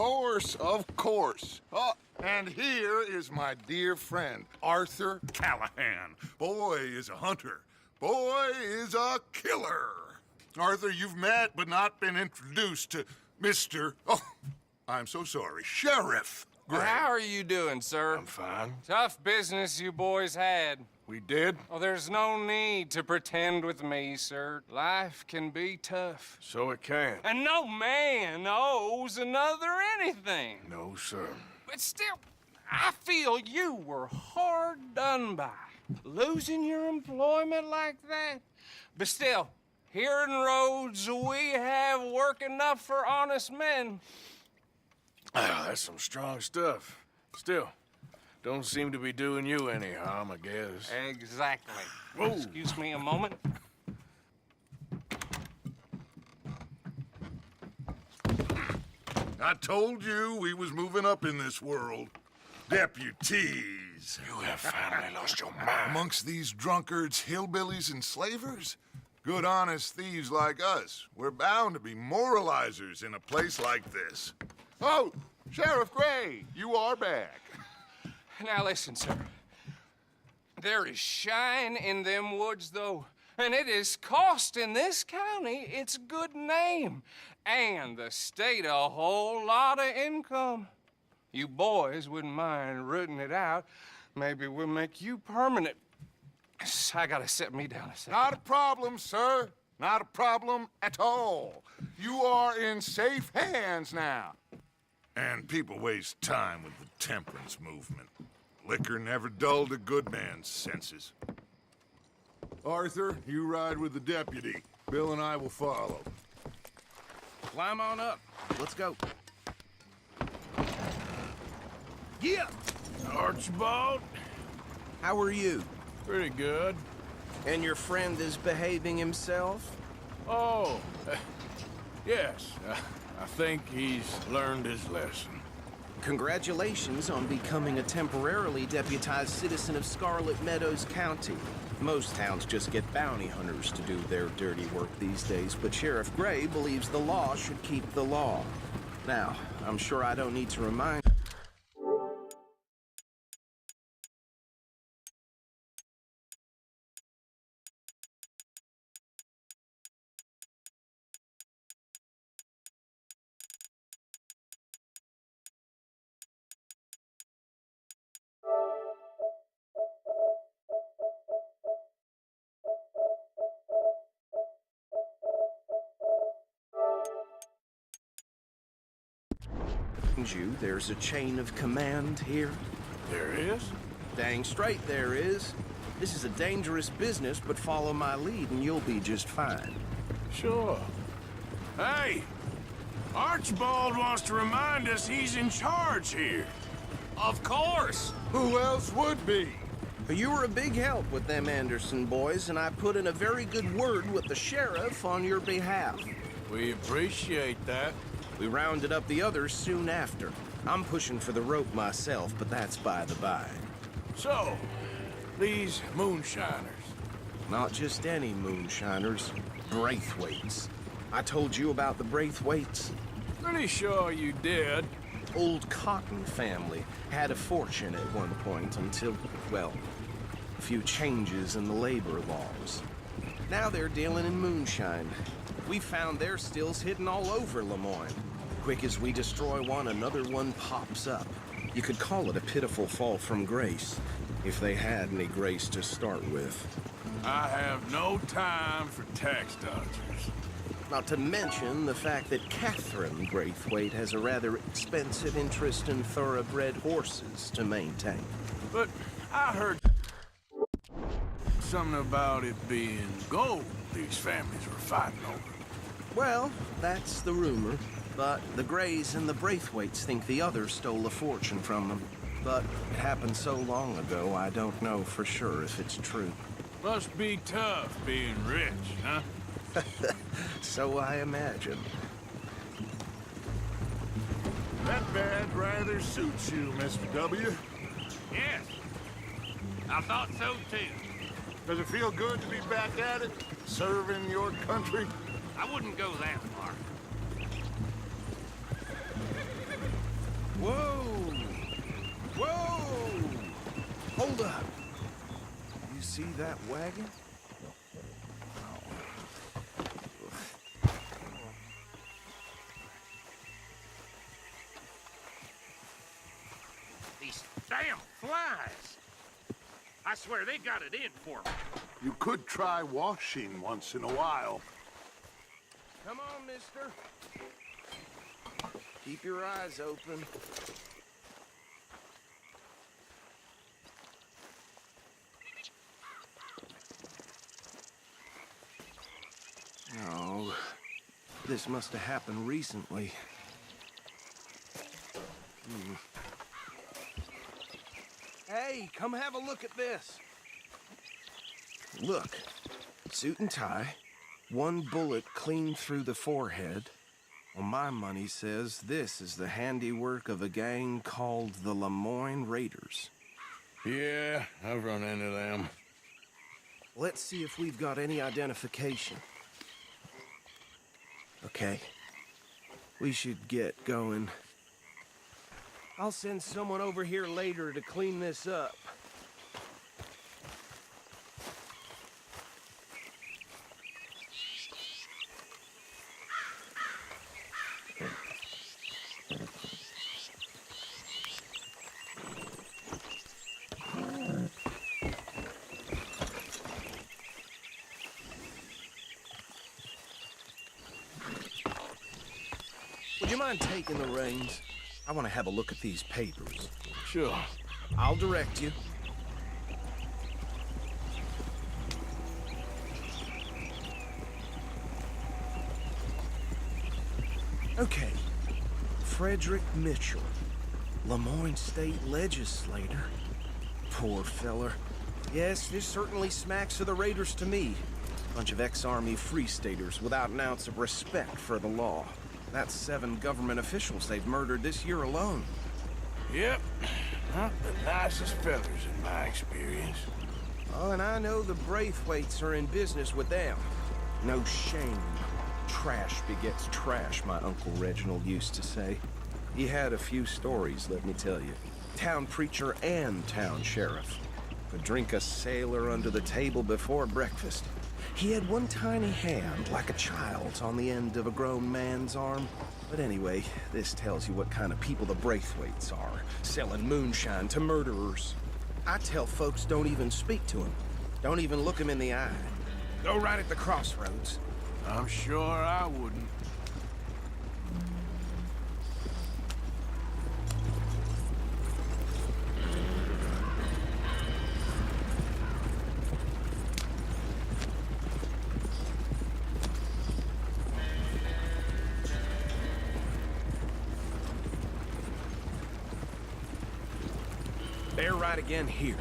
course, of course. Oh, and here is my dear friend, Arthur Callahan. Boy is a hunter. Boy is a killer. Arthur, you've met but not been introduced to Mr. Oh, I'm so sorry, Sheriff Gray. How are you doing, sir? I'm fine. Tough business you boys had. We did? Oh, there's no need to pretend with me, sir. Life can be tough. So it can. And no man owes another anything. No, sir. But still, I feel you were hard done by. Losing your employment like that. But still, here in Rhodes, we have work enough for honest men. Ah, that's some strong stuff. Still, don't seem to be doing you any harm, I guess. Exactly. Whoa. Excuse me a moment. I told you we was moving up in this world. Deputies. You have finally lost your mind. Amongst these drunkards, hillbillies, and slavers? Good, honest thieves like us. We're bound to be moralizers in a place like this. Oh, Sheriff Gray, you are back. Now listen, sir. There is shine in them woods, though, and it is costing this county its good name and the state a whole lot of income. You boys wouldn't mind rooting it out. Maybe we'll make you permanent. I gotta set me down a second. Not a problem, sir. Not a problem at all. You are in safe hands now. And people waste time with the temperance movement. Liquor never dulled a good man's senses. Arthur, you ride with the deputy. Bill and I will follow. Climb on up. Let's go. Yeah! Archibald? How are you? Pretty good. And your friend is behaving himself? Oh, yes. I think he's learned his lesson. Congratulations on becoming a temporarily deputized citizen of Scarlet Meadows County. Most towns just get bounty hunters to do their dirty work these days, but Sheriff Gray believes the law should keep the law. Now, I'm sure I don't need to remind you there's a chain of command here. There is? Dang straight there is. This is a dangerous business, but follow my lead and you'll be just fine. Sure. Hey! Archibald wants to remind us he's in charge here. Of course! Who else would be? You were a big help with them Anderson boys, and I put in a very good word with the sheriff on your behalf. We appreciate that. We rounded up the others soon after. I'm pushing for the rope myself, but that's by the by. So, these moonshiners. Not just any moonshiners, Braithwaites. I told you about the Braithwaites? Pretty sure you did. Old Cotton family had a fortune at one point until, well, a few changes in the labor laws. Now they're dealing in moonshine. We found their stills hidden all over Lemoyne. Quick as we destroy one, another one pops up. You could call it a pitiful fall from grace, if they had any grace to start with. I have no time for tax dodgers. Not to mention the fact that Catherine Braithwaite has a rather expensive interest in thoroughbred horses to maintain. But I heard something about it being gold these families were fighting over. Well, that's the rumor. But the Grays and the Braithwaites think the others stole a fortune from them. But it happened so long ago, I don't know for sure if it's true. Must be tough being rich, huh? So I imagine. That badge rather suits you, Mr. W. Yes, I thought so too. Does it feel good to be back at it? Serving your country? I wouldn't go that far. Hold up. You see that wagon? These damn flies. I swear they got it in for me. You could try washing once in a while. Come on, mister. Keep your eyes open. Oh, this must have happened recently. Hey, come have a look at this. Look, suit and tie, one bullet clean through the forehead. Well, my money says this is the handiwork of a gang called the Lemoyne Raiders. Yeah, I've run into them. Let's see if we've got any identification. Okay. We should get going. I'll send someone over here later to clean this up. Would you mind taking the reins? I want to have a look at these papers. Sure. I'll direct you. Okay. Frederick Mitchell, Lemoyne State Legislator. Poor feller. Yes, this certainly smacks of the Raiders to me. Bunch of ex-Army Free Staters without an ounce of respect for the law. That's 7 government officials they've murdered this year alone. Yep. Not the nicest fellas in my experience. Oh, and I know the Braithwaites are in business with them. No shame. Trash begets trash, my Uncle Reginald used to say. He had a few stories, let me tell you. Town preacher and town sheriff. Could drink a sailor under the table before breakfast. He had one tiny hand, like a child's, on the end of a grown man's arm. But anyway, this tells you what kind of people the Braithwaites are, selling moonshine to murderers. I tell folks don't even speak to him. Don't even look him in the eye. Go right at the crossroads. I'm sure I wouldn't. Bear right again here.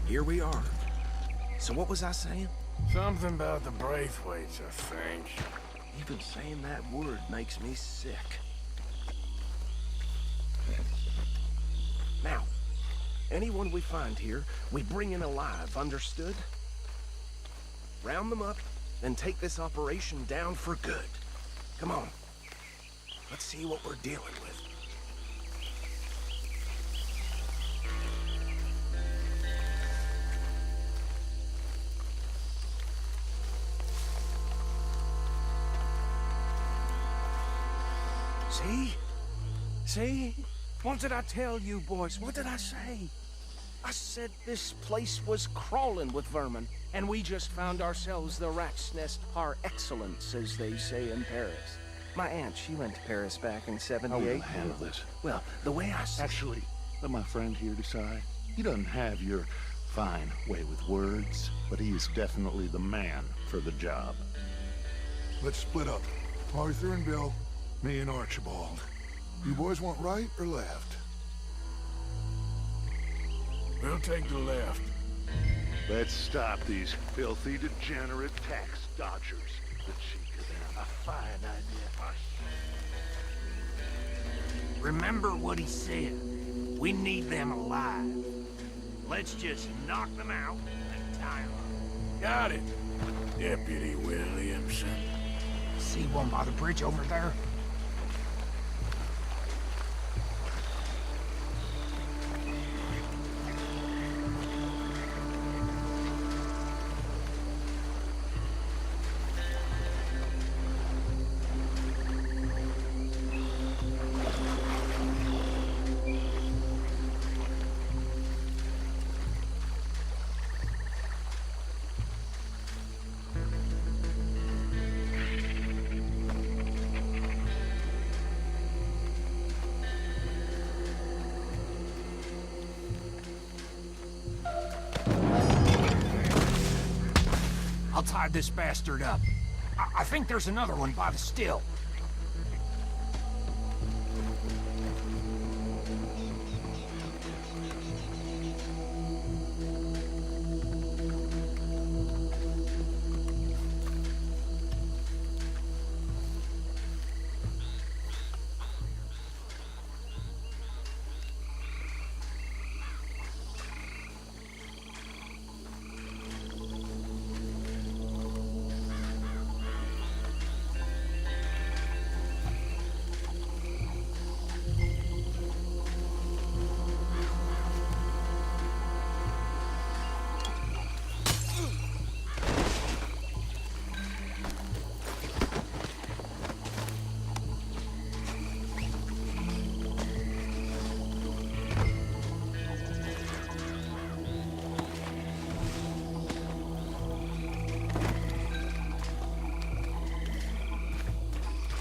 Here we are. So what was I saying? Something about the Braithwaites, I think. Even saying that word makes me sick. Now, anyone we find here, we bring in alive, understood? Round them up, then take this operation down for good. Come on. Let's see what we're dealing with. See? See? What did I tell you, boys? What did I say? I said this place was crawling with vermin, and we just found ourselves the rat's nest par excellence, as they say in Paris. My aunt, she went to Paris back in How we '78. gonna handle this? Well, the way I see Actually, let my friend here decide. He doesn't have your fine way with words, but he is definitely the man for the job. Let's split up. Arthur and Bill, me and Archibald. You boys want right or left? We'll take the left. Let's stop these filthy, degenerate tax dodgers. The cheek of them. A fine idea. Remember what he said. We need them alive. Let's just knock them out and tie them up. Got it, Deputy Williamson. See one by the bridge over there? I'll tie this bastard up. I think there's another one by the still.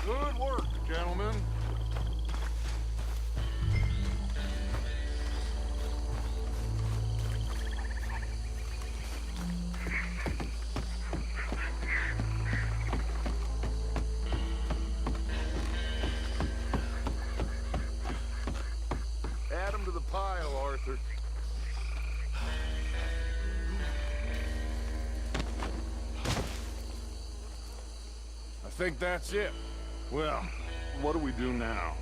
Good work, gentlemen. Add 'em to the pile, Arthur. I think that's it. Well, what do we do now?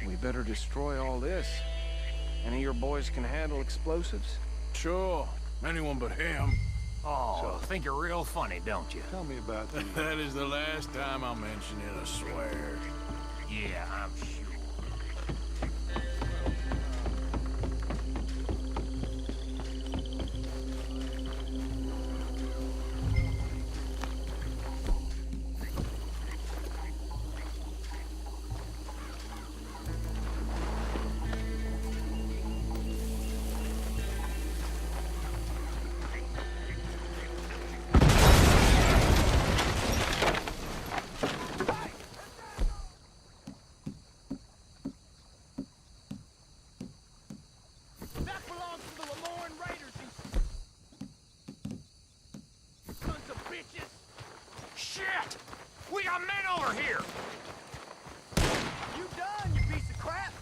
we better destroy all this. Any of your boys can handle explosives? Sure. Anyone but him. Oh, think you're real funny, don't you? Tell me about the... That is the last time I'll mention it, I swear. Yeah, I'm sure. Shit! We got men over here! You done, you piece of crap?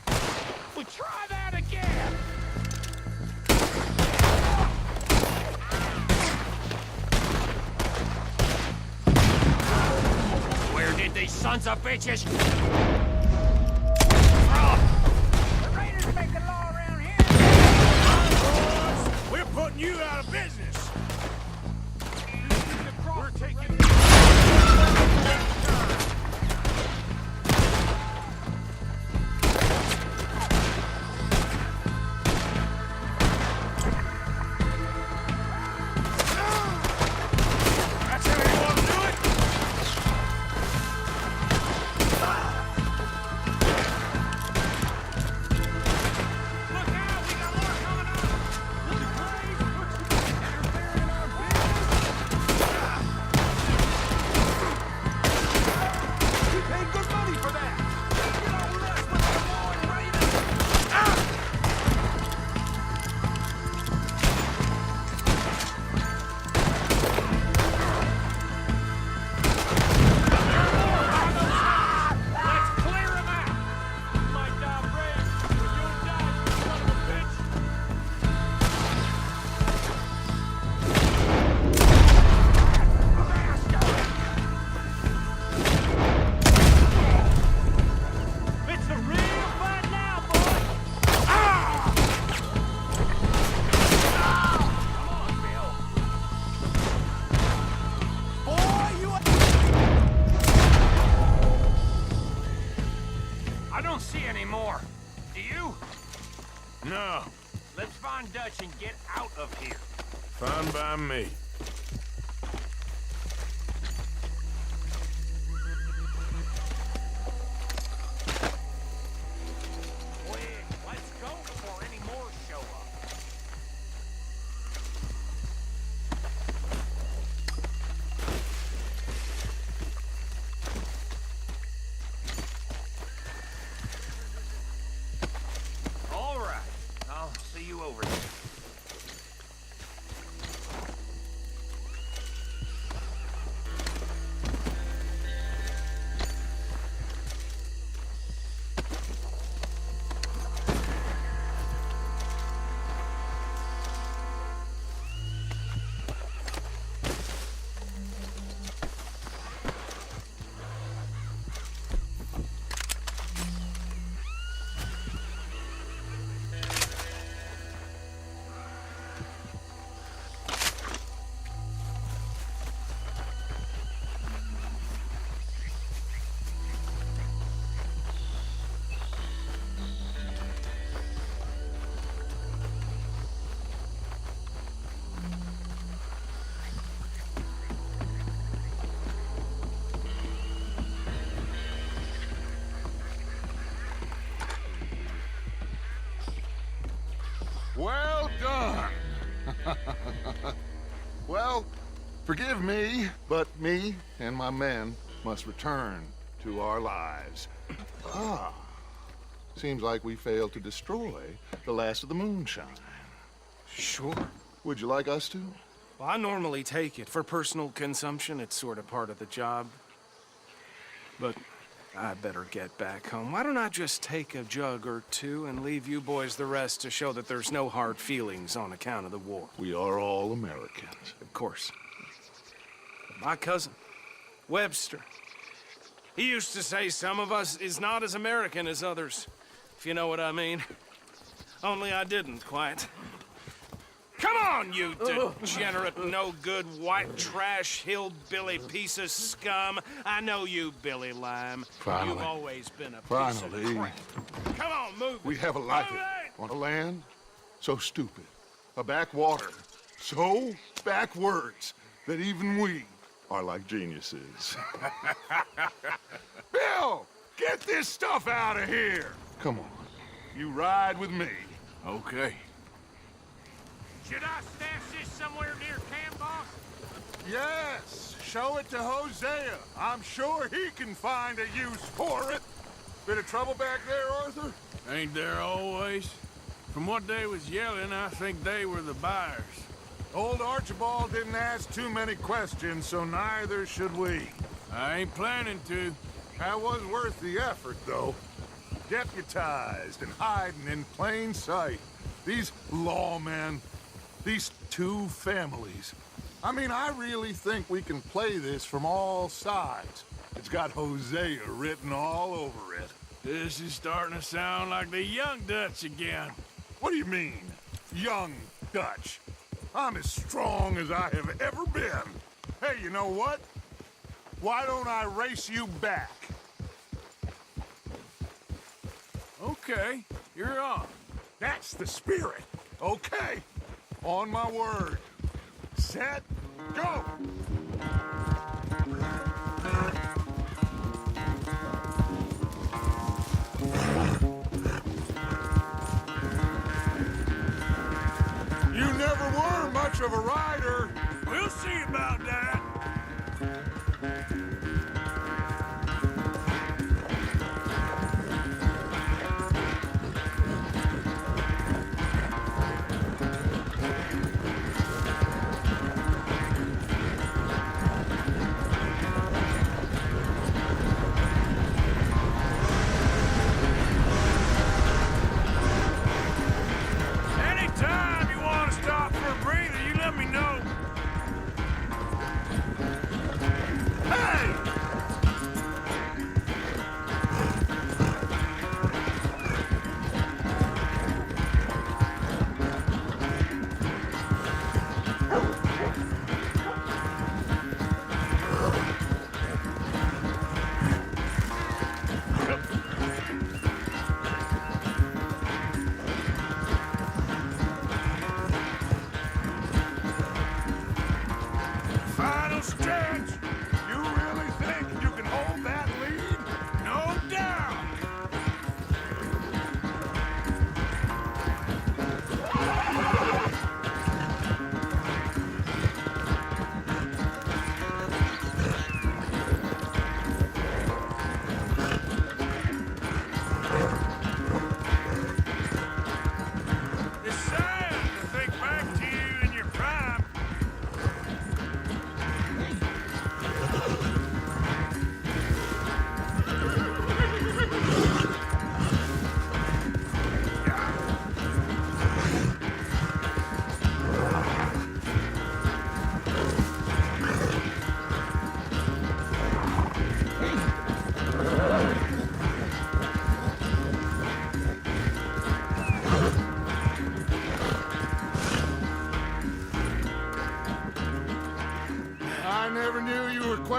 Well, try that again! Where did these sons of bitches... The Raiders make the law around here. We're putting you out of business. We're taking... That's how you want to do it? Look out! We got more coming up! don't see any more. Do you? No, Let's find Dutch and get out of here. fine by me. Quick, let's go before any more show up. All right, I'll see you over there. Well done. Well, forgive me, but me and my men must return to our lives. Ah, seems like we failed to destroy the last of the moonshine. Sure. Would you like us to? Well, I normally take it. For personal consumption, it's sort of part of the job. But I better get back home. Why don't I just take a jug or two and leave you boys the rest to show that there's no hard feelings on account of the war? We are all Americans. Of course. My cousin, Webster, he used to say some of us is not as American as others, if you know what I mean. Only I didn't quite. Come on, you degenerate, no-good, white trash, hillbilly piece of scum. I know you, Billy Lime. Finally. You've always been a piece Finally. of crap. Come on, move We it. have a life Move it! on a land so stupid, a backwater so backwards that even we are like geniuses. Bill, get this stuff out of here. Come on, you ride with me. Okay. Should I stash this somewhere near camp, boss? Yes, show it to Hosea. I'm sure he can find a use for it. Bit of trouble back there, Arthur? Ain't there always? From what they was yelling, I think they were the buyers. Old Archibald didn't ask too many questions, so neither should we. I ain't planning to. That was worth the effort, though. Deputized and hiding in plain sight. These lawmen, these two families. I mean, I really think we can play this from all sides. It's got Hosea written all over it. This is starting to sound like the young Dutch again. What do you mean, young Dutch? I'm as strong as I have ever been. Hey, you know what? Why don't I race you back? Okay, you're on. That's the spirit. Okay. On my word. Set, go! You never were much of a rider. We'll see about that. Anytime you want to stop for a breather, you let me know.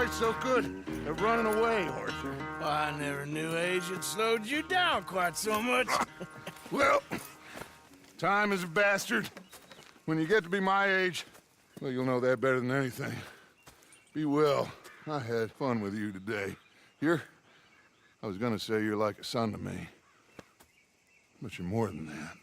quite so good at running away, Arthur. I never knew age had slowed you down quite so much. Well, time is a bastard. When you get to be my age, well, you'll know that better than anything. Be well. I had fun with you today. I was gonna say you're like a son to me. But you're more than that.